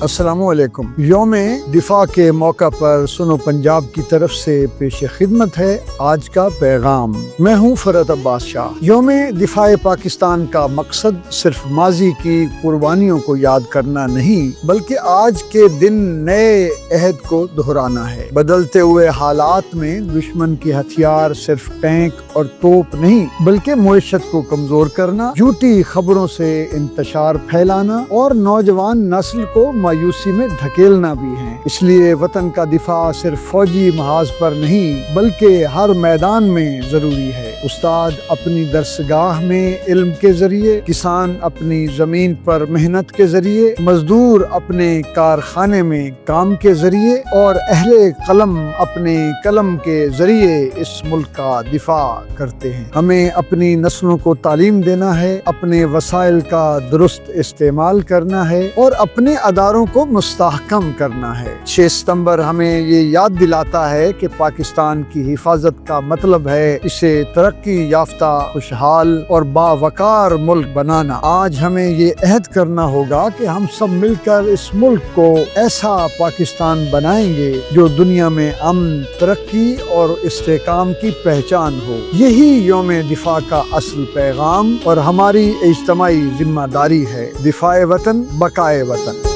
السلام علیکم۔ یوم دفاع کے موقع پر سنو پنجاب کی طرف سے پیش خدمت ہے آج کا پیغام۔ میں ہوں فرحت عباس شاہ۔ یوم دفاع پاکستان کا مقصد صرف ماضی کی قربانیوں کو یاد کرنا نہیں بلکہ آج کے دن نئے عہد کو دہرانا ہے۔ بدلتے ہوئے حالات میں دشمن کے ہتھیار صرف ٹینک اور توپ نہیں بلکہ معیشت کو کمزور کرنا، جھوٹی خبروں سے انتشار پھیلانا اور نوجوان نسل کو مایوسی میں دھکیلنا بھی ہے۔ اس لیے وطن کا دفاع صرف فوجی محاذ پر نہیں بلکہ ہر میدان میں ضروری ہے۔ استاد اپنی درسگاہ میں علم کے ذریعے، کسان اپنی زمین پر محنت کے ذریعے، مزدور اپنے کارخانے میں کام کے ذریعے اور اہل قلم اپنے قلم کے ذریعے اس ملک کا دفاع کرتے ہیں۔ ہمیں اپنی نسلوں کو تعلیم دینا ہے، اپنے وسائل کا درست استعمال کرنا ہے اور اپنے اداروں کو مستحکم کرنا ہے۔ 6 ستمبر ہمیں یہ یاد دلاتا ہے کہ پاکستان کی حفاظت کا مطلب ہے اسے ترقی یافتہ، خوشحال اور باوقار ملک بنانا۔ آج ہمیں یہ عہد کرنا ہوگا کہ ہم سب مل کر اس ملک کو ایسا پاکستان بنائیں گے جو دنیا میں امن، ترقی اور استحکام کی پہچان ہو۔ یہی یوم دفاع کا اصل پیغام اور ہماری اجتماعی ذمہ داری ہے۔ دفاع وطن، بقائے وطن۔